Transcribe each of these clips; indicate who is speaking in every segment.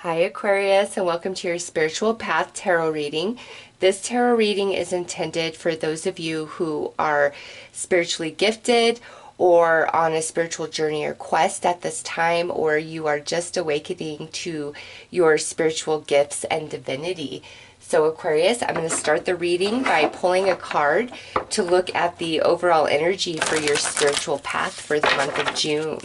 Speaker 1: Hi Aquarius, and welcome to your Spiritual Path Tarot reading. This tarot reading is intended for those of you who are spiritually gifted or on a spiritual journey or quest at this time, or you are just awakening to your spiritual gifts and divinity. So Aquarius, I'm going to start the reading by pulling a card to look at the overall energy for your spiritual path for the month of June.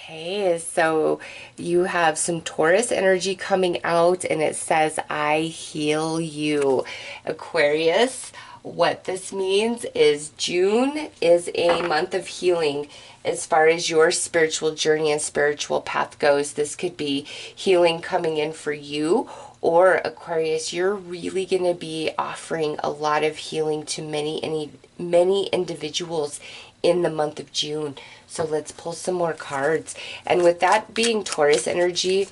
Speaker 1: Okay, so you have some Taurus energy coming out, and it says, I heal you. Aquarius, what this means is June is a month of healing as far as your spiritual journey and spiritual path goes. This could be healing coming in for you, or Aquarius, you're really going to be offering a lot of healing to many individuals in the month of June. So let's pull some more cards. And with that being Taurus energy,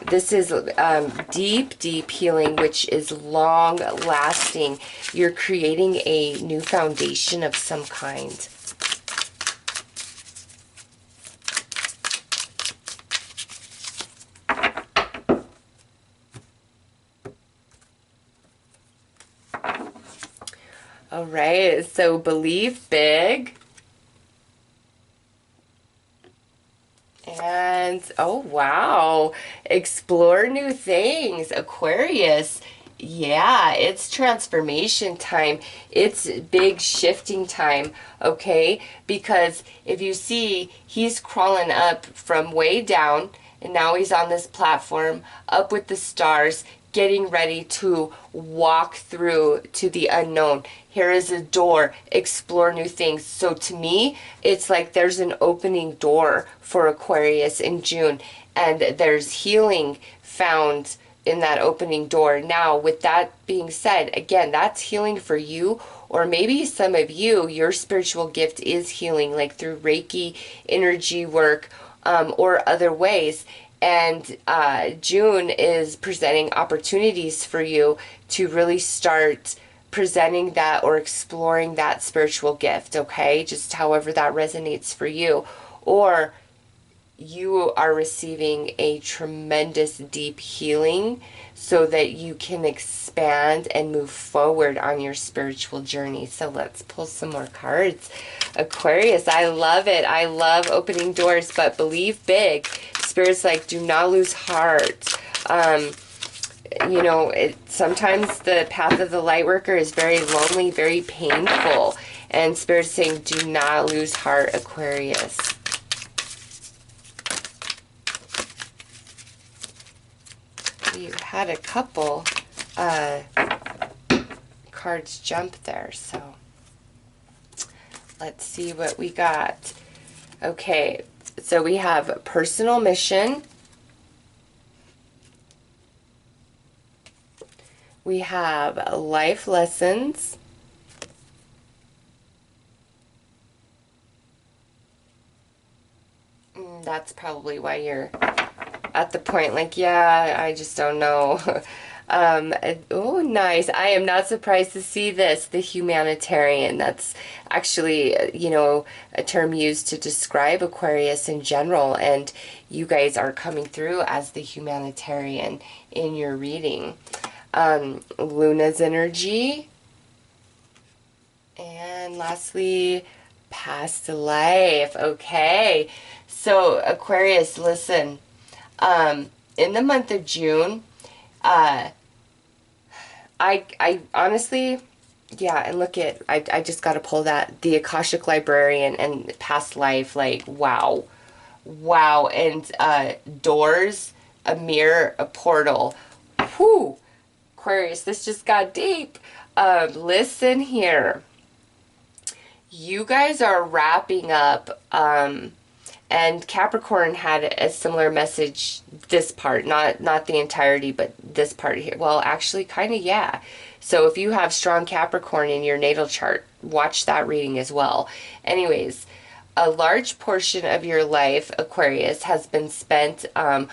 Speaker 1: this is deep healing, which is long lasting. You're creating a new foundation of some kind. All right, so believe big. And, oh, wow, explore new things, Aquarius. Yeah, it's transformation time. It's big shifting time, okay? Because if you see, he's crawling up from way down, and now he's on this platform, up with the stars, getting ready to walk through to the unknown. Here is a door, explore new things. So to me, it's like there's an opening door for Aquarius in June, and there's healing found in that opening door. Now, with that being said, again, that's healing for you, or maybe some of you, your spiritual gift is healing, like through Reiki, energy work, or other ways. And June is presenting opportunities for you to really start presenting that or exploring that spiritual gift, okay? Just however that resonates for you. Or you are receiving a tremendous deep healing so that you can expand and move forward on your spiritual journey. So let's pull some more cards. Aquarius, I love it. I love opening doors, but believe big. Spirit's like, do not lose heart. You know, sometimes the path of the light worker is very lonely, very painful. And Spirit's saying, do not lose heart, Aquarius. You had a couple cards jump there, so let's see what we got. Okay, so we have personal mission. We have life lessons. That's probably why you're at the point like, yeah, I just don't know. Oh, nice. I am not surprised to see this, the humanitarian. That's actually, you know, a term used to describe Aquarius in general, and you guys are coming through as the humanitarian in your reading. Luna's energy. And lastly, past life. Okay. So, Aquarius, listen. In the month of June, I honestly, yeah, and look at, I just got to pull that, the Akashic Librarian and past life, like, wow, and, doors, a mirror, a portal, whew, Aquarius, this just got deep. Listen here, you guys are wrapping up, and Capricorn had a similar message, this part, not the entirety, but this part here. Well, actually, kind of, yeah. So if you have strong Capricorn in your natal chart, watch that reading as well. Anyways, a large portion of your life, Aquarius, has been spent on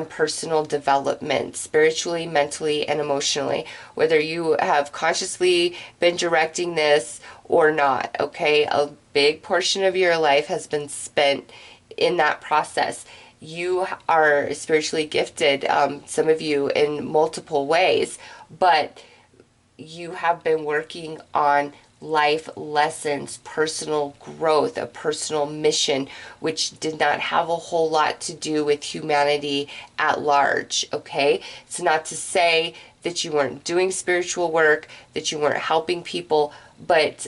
Speaker 1: personal development, spiritually, mentally, and emotionally, whether you have consciously been directing this or not, okay? A big portion of your life has been spent in that process. You are spiritually gifted, some of you in multiple ways, but you have been working on life lessons, personal growth, a personal mission, which did not have a whole lot to do with humanity at large, okay? It's not to say that you weren't doing spiritual work, that you weren't helping people, but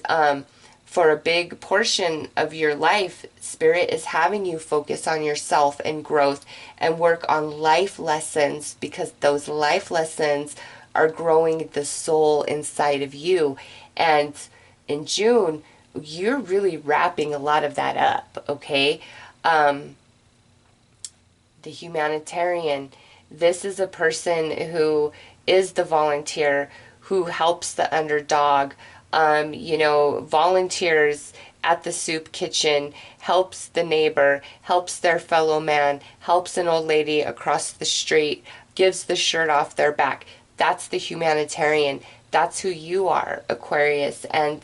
Speaker 1: for a big portion of your life, Spirit is having you focus on yourself and growth and work on life lessons, because those life lessons are growing the soul inside of you. And in June, you're really wrapping a lot of that up, okay? The humanitarian, this is a person who is the volunteer, who helps the underdog, volunteers at the soup kitchen, helps the neighbor, helps their fellow man, helps an old lady across the street, gives the shirt off their back. That's the humanitarian. That's who you are, Aquarius. And,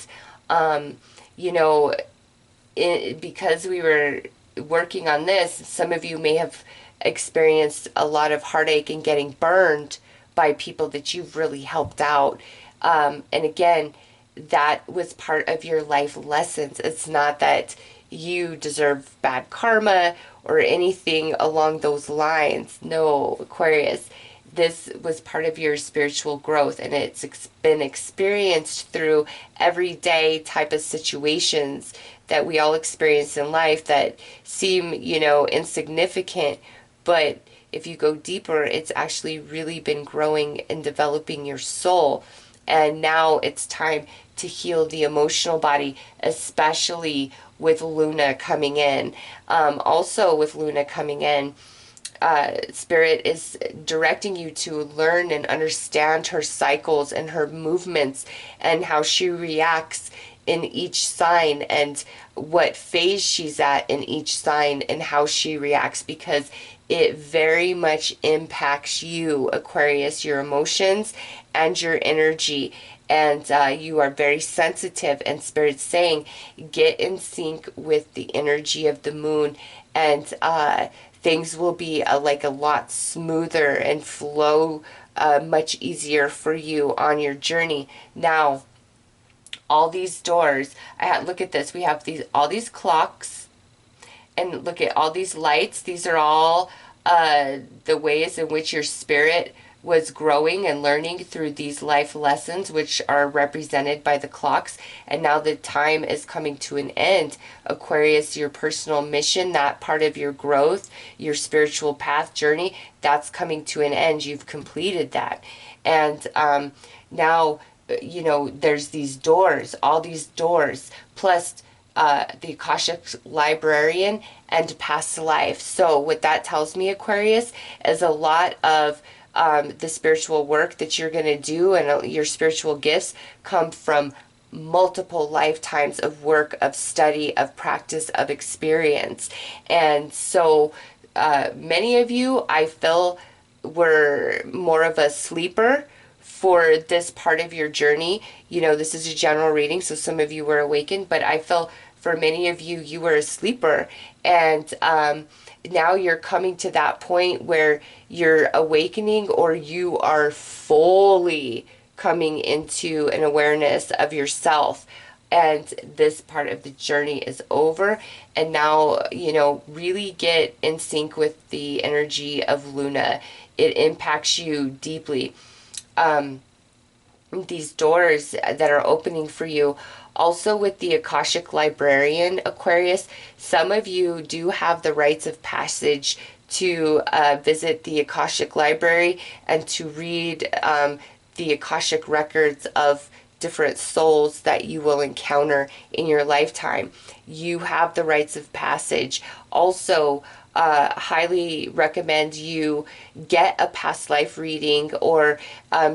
Speaker 1: because we were working on this, some of you may have experienced a lot of heartache and getting burned by people that you've really helped out. And again, that was part of your life lessons. It's not that you deserve bad karma or anything along those lines. No, Aquarius, this was part of your spiritual growth, and it's been experienced through everyday type of situations that we all experience in life that seem, insignificant, but if you go deeper, it's actually really been growing and developing your soul. And now it's time to heal the emotional body, especially with Luna coming in. Also with Luna coming in, Spirit is directing you to learn and understand her cycles and her movements and how she reacts in each sign and what phase she's at in each sign and how she reacts, because it very much impacts you, Aquarius, your emotions and your energy. And you are very sensitive, and Spirit's saying get in sync with the energy of the moon, and things will be a lot smoother and flow much easier for you on your journey. Now, all these doors, look at this. We have all these clocks, and look at all these lights. These are all the ways in which your spirit was growing and learning through these life lessons, which are represented by the clocks. And now the time is coming to an end. Aquarius, your personal mission, that part of your growth, your spiritual path journey, that's coming to an end. You've completed that. And now, there's these doors, all these doors, plus the Akashic Librarian and past life. So what that tells me, Aquarius, is a lot of the spiritual work that you're going to do and your spiritual gifts come from multiple lifetimes of work, of study, of practice, of experience. And so many of you, I feel, were more of a sleeper for this part of your journey. This is a general reading, so some of you were awakened, but I feel for many of you, you were a sleeper. And now you're coming to that point where you're awakening, or you are fully coming into an awareness of yourself. And this part of the journey is over. And now, really get in sync with the energy of Luna. It impacts you deeply. These doors that are opening for you. Also with the Akashic Librarian, Aquarius, some of you do have the rites of passage to visit the Akashic Library and to read the Akashic records of different souls that you will encounter in your lifetime. You have the rites of passage. Also, highly recommend you get a past life reading or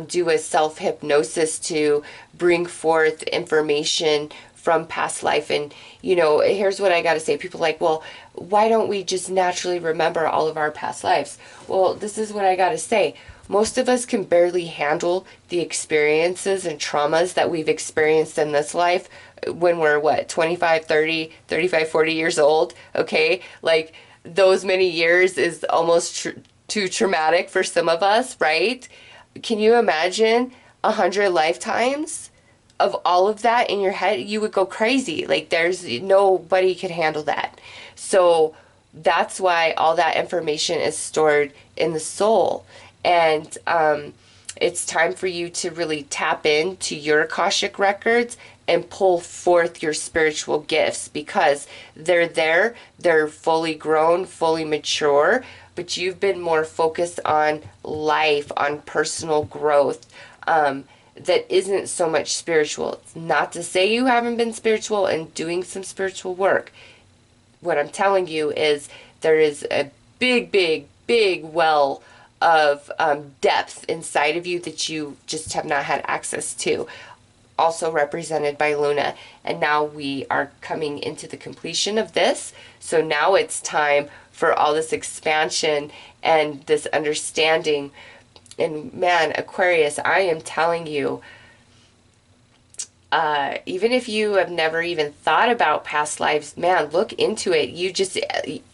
Speaker 1: do a self-hypnosis to bring forth information from past life. And, you know, here's what I got to say. People are like, well, why don't we just naturally remember all of our past lives? Well, this is what I got to say. Most of us can barely handle the experiences and traumas that we've experienced in this life when we're, what, 25, 30, 35, 40 years old, okay? Like, those many years is almost too traumatic for some of us, right? Can you imagine 100 lifetimes of all of that in your head? You would go crazy. Like, there's nobody could handle that. So that's why all that information is stored in the soul. And it's time for you to really tap into your Akashic records and pull forth your spiritual gifts, because they're there, they're fully grown, fully mature, but you've been more focused on life, on personal growth, that isn't so much spiritual. It's not to say you haven't been spiritual and doing some spiritual work. What I'm telling you is there is a big, big, big well of depth inside of you that you just have not had access to, also represented by Luna. And now we are coming into the completion of this. So now it's time for all this expansion and this understanding. And man, Aquarius, I am telling you, even if you have never even thought about past lives, man, look into it.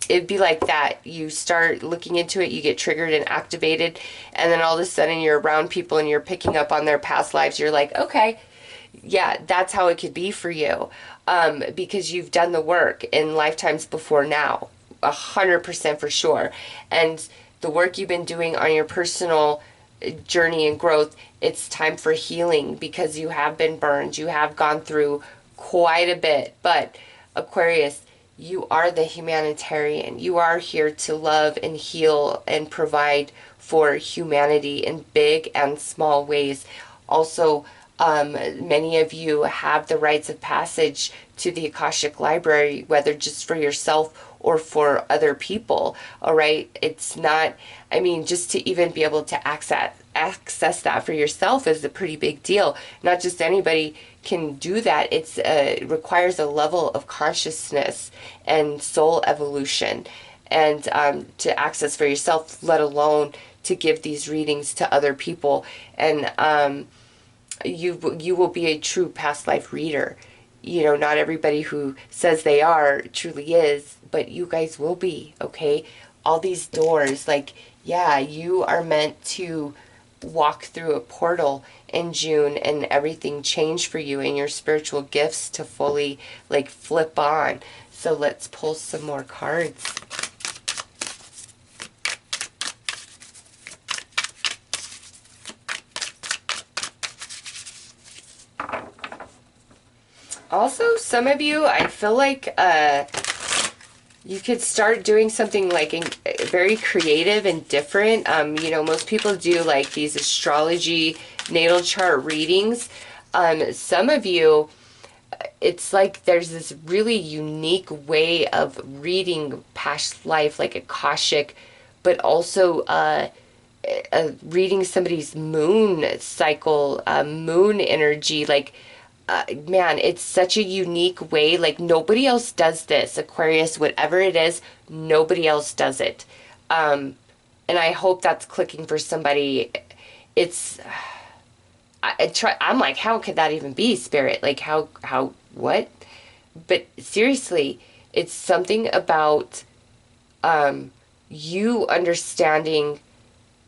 Speaker 1: It'd be like that. You start looking into it, you get triggered and activated, and then all of a sudden you're around people and you're picking up on their past lives. You're like, okay, yeah, that's how it could be for you, because you've done the work in lifetimes before now, 100% for sure. And the work you've been doing on your personal journey and growth, it's time for healing, because you have been burned. You have gone through quite a bit. But Aquarius, you are the humanitarian. You are here to love and heal and provide for humanity in big and small ways. Also, many of you have the rites of passage to the Akashic Library, whether just for yourself or for other people. All right. It's not, I mean, just to even be able to access that for yourself is a pretty big deal. Not just anybody can do that. It requires a level of consciousness and soul evolution, and to access for yourself, let alone to give these readings to other people. And you will be a true past life reader. You know, not everybody who says they are truly is, but you guys will be, okay? All these doors, like, yeah, you are meant to walk through a portal in June and everything change for you and your spiritual gifts to fully, like, flip on. So let's pull some more cards. Also, some of you, I feel like you could start doing something like very creative and different. You know, most people do like these astrology natal chart readings. Some of you, it's like there's this really unique way of reading past life, like Akashic, but also reading somebody's moon cycle, moon energy, like, man, it's such a unique way. Like, nobody else does this. Aquarius, whatever it is, nobody else does it. And I hope that's clicking for somebody. It's, I'm like, how could that even be, Spirit? Like, what? But seriously, it's something about you understanding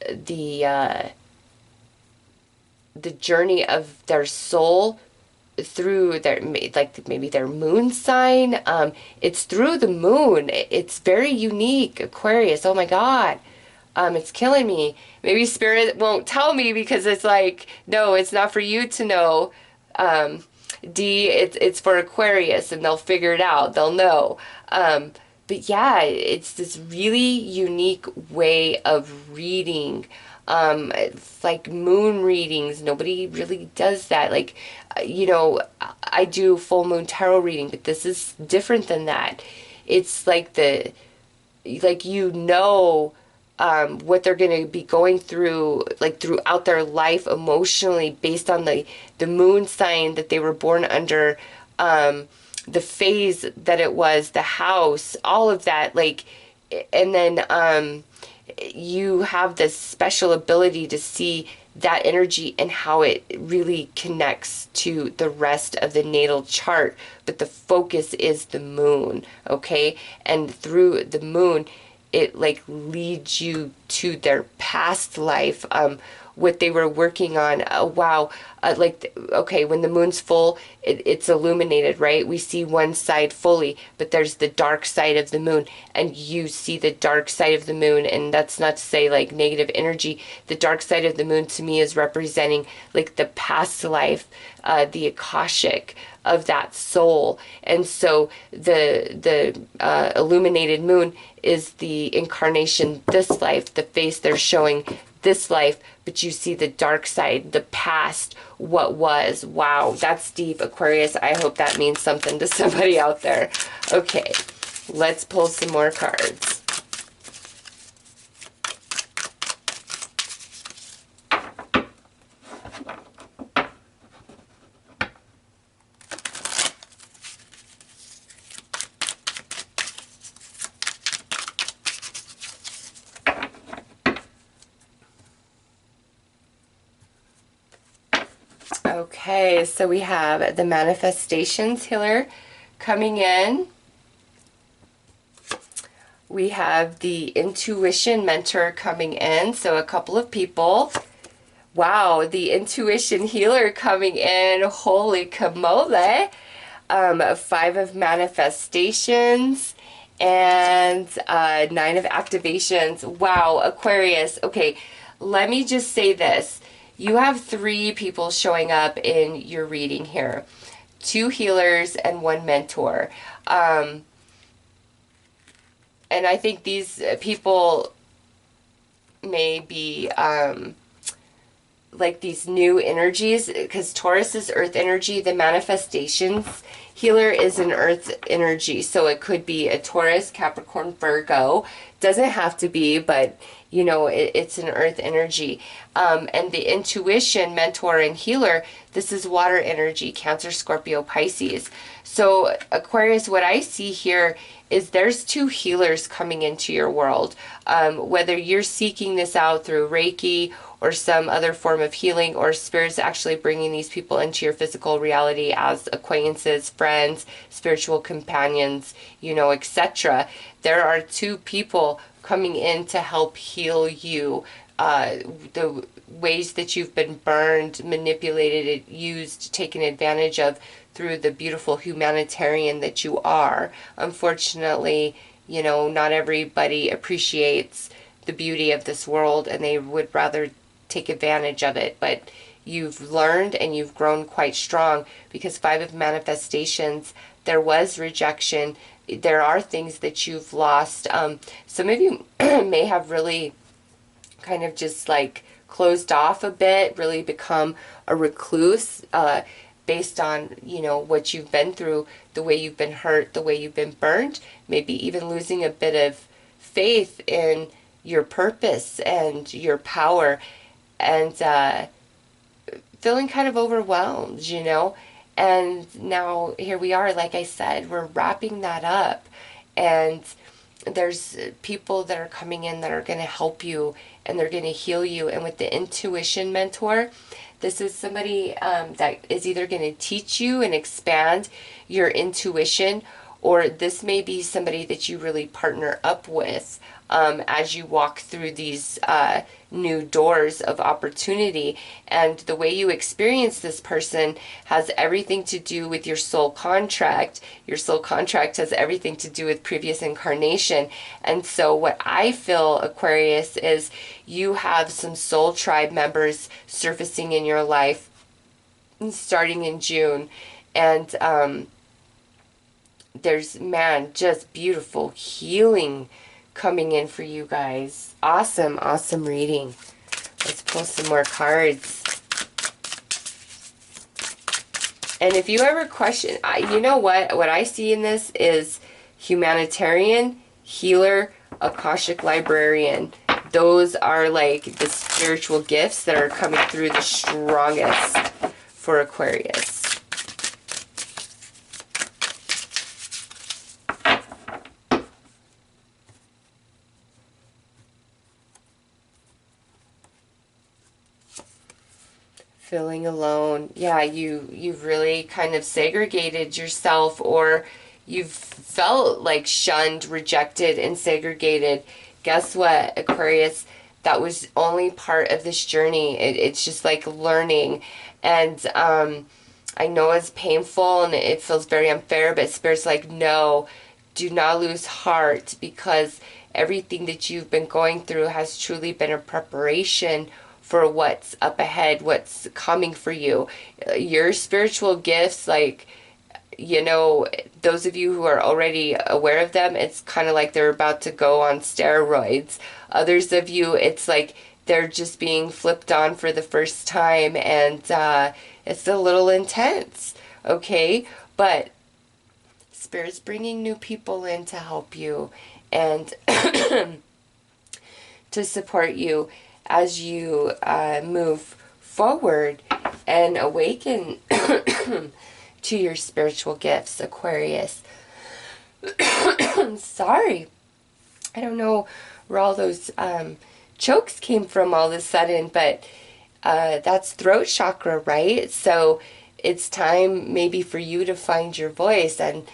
Speaker 1: the journey of their soul through their, like, maybe their moon sign. It's through the moon. It's very unique, Aquarius. Oh my God. It's killing me. Maybe Spirit won't tell me because it's like, no, it's not for you to know. It's for Aquarius, and they'll figure it out. They'll know. But yeah, it's this really unique way of reading. It's like moon readings. Nobody really does that. Like, you know, I do full moon tarot reading, but this is different than that. It's like you know, what they're going to be going through, like, throughout their life emotionally, based on the moon sign that they were born under, the phase that it was, the house, all of that, like, and then you have this special ability to see that energy and how it really connects to the rest of the natal chart. But the focus is the moon, okay? And through the moon, it like leads you to their past life, what they were working on. Wow. Okay, when the moon's full, it's illuminated, right? We see one side fully, but there's the dark side of the moon, and you see the dark side of the moon. And that's not to say like negative energy. The dark side of the moon to me is representing like the past life, the Akashic of that soul. And so the illuminated moon is the incarnation, this life, the face they're showing this life, but you see the dark side, the past, what was. Wow, that's deep, Aquarius. I hope that means something to somebody out there. Okay, let's pull some more cards. Okay, so we have the manifestations healer coming in. We have the intuition mentor coming in, so a couple of people. Wow, the intuition healer coming in. Holy camole. 5 of manifestations and 9 of activations. Wow, Aquarius. Okay, let me just say this. You have 3 people showing up in your reading here. 2 healers and 1 mentor. And I think these people may be like these new energies, because Taurus is earth energy. The manifestations healer is an earth energy. So it could be a Taurus, Capricorn, Virgo. Doesn't have to be, but you know, it's an earth energy. And the intuition mentor and healer, this is water energy, Cancer, Scorpio, Pisces. So Aquarius, what I see here is there's 2 healers coming into your world. Whether you're seeking this out through Reiki or some other form of healing, or spirits actually bringing these people into your physical reality as acquaintances, friends, spiritual companions, you know, etc. There are 2 people coming in to help heal you. The ways that you've been burned, manipulated, used, taken advantage of through the beautiful humanitarian that you are. Unfortunately, you know, not everybody appreciates the beauty of this world, and they would rather take advantage of it. But you've learned and you've grown quite strong, because 5 of manifestations, there was rejection. There are things that you've lost. Some of you may have really kind of just like closed off a bit, really become a recluse, based on, you know, what you've been through, the way you've been hurt, the way you've been burned, maybe even losing a bit of faith in your purpose and your power, and feeling kind of overwhelmed, you know. And now here we are, like I said, we're wrapping that up, and there's people that are coming in that are going to help you, and they're going to heal you. And with the intuition mentor, this is somebody that is either going to teach you and expand your intuition, or this may be somebody that you really partner up with as you walk through these new doors of opportunity. And the way you experience this person has everything to do with your soul contract. Your soul contract has everything to do with previous incarnation. And so what I feel, Aquarius, is you have some soul tribe members surfacing in your life starting in June. And there's, man, just beautiful healing coming in for you guys. Awesome, awesome reading. Let's pull some more cards. And if you ever question, you know what I see in this is humanitarian, healer, Akashic librarian. Those are like the spiritual gifts that are coming through the strongest for Aquarius. Feeling alone. Yeah, you've really kind of segregated yourself, or you've felt like shunned, rejected, and segregated. Guess what, Aquarius? That was only part of this journey. It's just like learning. And I know it's painful and it feels very unfair, but Spirit's like, no, do not lose heart, because everything that you've been going through has truly been a preparation for what's up ahead, what's coming for you. Your spiritual gifts, like, you know, those of you who are already aware of them, it's kind of like they're about to go on steroids. Others of you, it's like they're just being flipped on for the first time, and it's a little intense, okay? But Spirit's bringing new people in to help you and to support you as you move forward and awaken to your spiritual gifts, Aquarius. Sorry. I don't know where all those chokes came from all of a sudden, but that's throat chakra, right? So it's time maybe for you to find your voice. And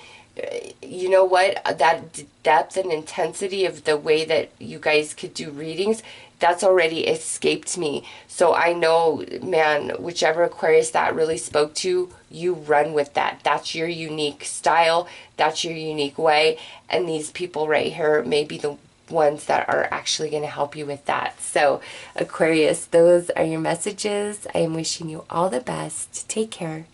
Speaker 1: you know what? That depth and intensity of the way that you guys could do readings, that's already escaped me. So I know, man, whichever Aquarius that really spoke to, you run with that. That's your unique style. That's your unique way. And these people right here may be the ones that are actually going to help you with that. So Aquarius, those are your messages. I am wishing you all the best. Take care.